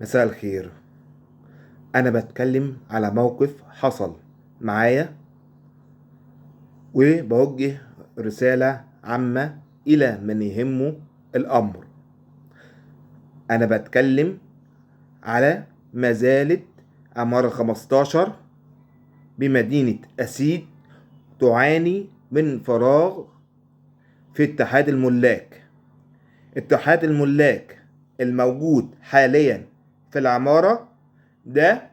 مساء الخير. أنا بتكلم على موقف حصل معايا وبوجه رسالة عامة إلى من يهمه الأمر. أنا بتكلم على مزالة عمارة 15 بمدينة أسيد تعاني من فراغ في اتحاد الملاك. اتحاد الملاك الموجود حاليا في العمارة ده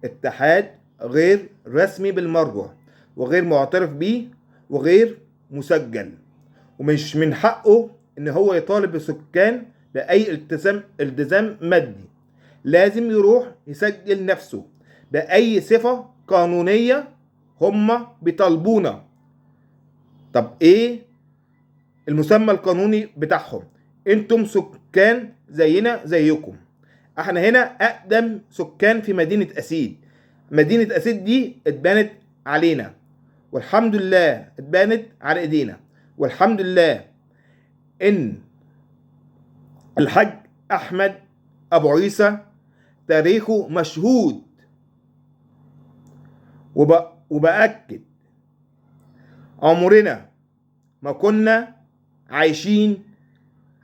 اتحاد غير رسمي بالمرة وغير معترف بيه وغير مسجل، ومش من حقه ان هو يطالب السكان بأي التزام مادي. لازم يروح يسجل نفسه بأي صفة قانونية هم بيطالبونا. طب ايه المسمى القانوني بتاعهم؟ انتم سكان زينا زيكم. احنا هنا اقدم سكان في مدينة اسيد. مدينة اسيد دي اتبنت علينا والحمد لله، اتبنت على ايدينا والحمد لله ان الحاج احمد ابو عيسى تاريخه مشهود. وبأكد عمرنا ما كنا عايشين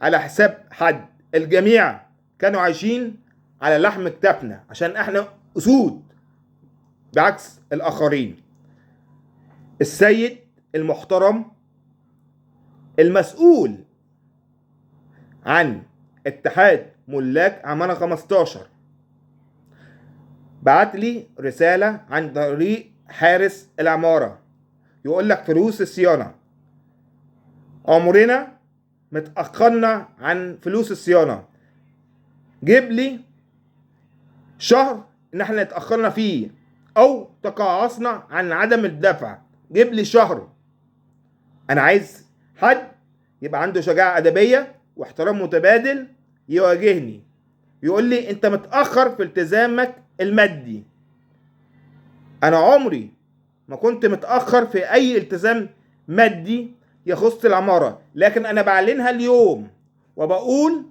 على حساب حد. الجميع كانوا عايشين على لحم كتافنا عشان احنا اسود بعكس الاخرين. السيد المحترم المسؤول عن اتحاد ملاك عمارة 15 بعت لي رسالة عن طريق حارس العمارة يقول لك فلوس الصيانة. عمرنا متأخرنا عن فلوس الصيانة. جيب لي شهر ان احنا اتأخرنا فيه او تقاعسنا عن عدم الدفع. جيب لي شهر. انا عايز حد يبقى عنده شجاعة ادبية واحترام متبادل يواجهني يقول لي انت متأخر في التزامك المادي. انا عمري ما كنت متأخر في اي التزام مادي يخص العمارة، لكن انا بعلنها اليوم وبقول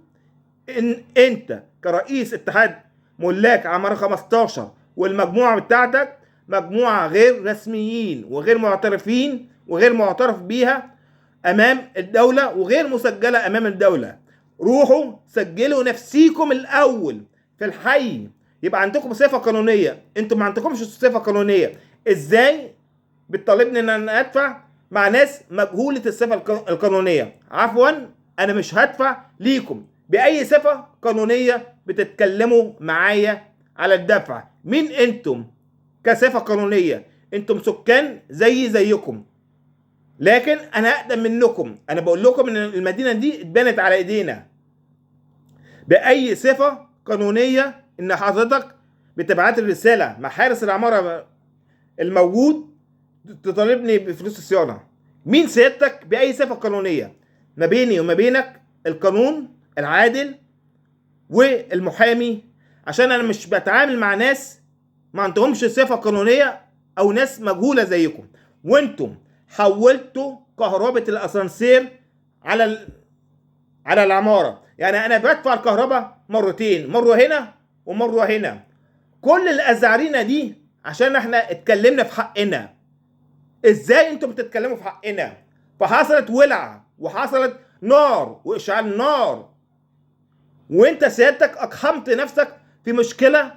ان انت كرئيس اتحاد ملاك عمارة 15 والمجموعة بتاعتك مجموعة غير رسميين وغير معترفين وغير معترف بيها امام الدولة وغير مسجلة امام الدولة. روحوا سجلوا نفسيكم الاول في الحي يبقى عندكم صفة قانونية. انتم ما عندكمش صفة قانونية. ازاي بتطالبني ان انا ادفع مع ناس مجهولة الصفة القانونية؟ عفوا، انا مش هدفع ليكم بأي صفة قانونية بتتكلموا معايا على الدفع. مين انتم كصفة قانونية؟ انتم سكان زيكم، لكن انا اقدم منكم. انا بقول لكم ان المدينة دي اتبنت على ايدينا. بأي صفة قانونية ان حضرتك بتبعت الرسالة مع حارس العمارة الموجود تطالبني بفلوس الصيانة؟ مين سيادتك بأي صفة قانونية؟ ما بيني وما بينك القانون العادل والمحامي، عشان انا مش بتعامل مع ناس ما عندهمش صفة قانونية او ناس مجهولة زيكم. وانتم حولتوا كهرباء الاسانسير على العمارة. يعني انا بدفع الكهرباء مرتين، مرة هنا ومرة هنا. كل الازعرينة دي عشان احنا اتكلمنا في حقنا. ازاي انتم بتتكلموا في حقنا؟ فحصلت ولعة وحصلت نار واشعال نار، وانت سيادتك اقحمت نفسك في مشكلة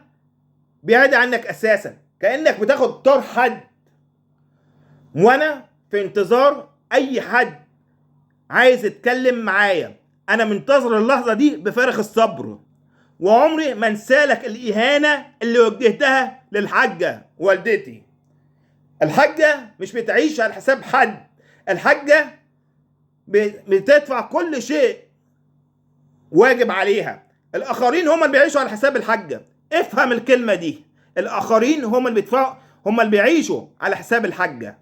بعيدة عنك اساسا، كأنك بتاخد طار حد. وانا في انتظار اي حد عايز يتكلم معايا. انا منتظر اللحظة دي بفارغ الصبر، وعمري ما انسالك الاهانة اللي وجهتها للحاجة والدتي. الحاجة مش بتعيش على حساب حد. الحاجة بتدفع كل شيء واجب عليها. الاخرين هم اللي بيعيشوا على حساب الحاجة. افهم الكلمة دي. الاخرين هم اللي بيدفعوا، هم اللي بيعيشوا على حساب الحاجة.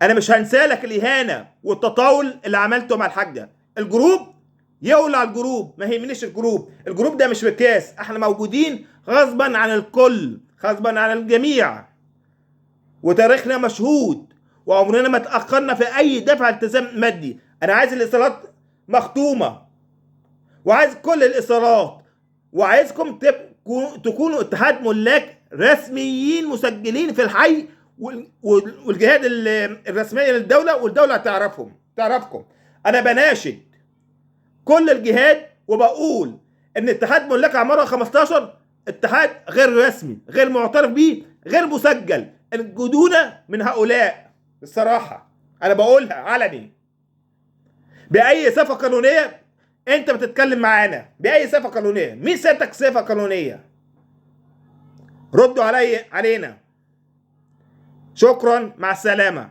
انا مش هنسالك الاهانة والتطاول اللي عملته مع الحاجة. الجروب يولع الجروب، ما يهمنيش الجروب ده مش مقياس. احنا موجودين غصبا عن الكل، غصبا عن الجميع، وتاريخنا مشهود وعمرنا ما تأخرنا في اي دفع التزام مادي. انا عايز الايصالات مختومة، وعايز كل الايصالات وعايزكم تكونوا اتحاد ملاك رسميين مسجلين في الحي، والجهات الرسميه للدوله، والدوله تعرفكم. انا بناشد كل الجهات وبقول ان اتحاد ملاك عماره 15 اتحاد غير رسمي، غير معترف به، غير مسجل. انجدونا من هؤلاء. الصراحه انا بقولها علني. باي صفه قانونيه انت بتتكلم معانا؟ باي صفه قانونيه؟ مين سيادتك صفه قانونيه؟ ردوا علينا. شكرا، مع السلامه.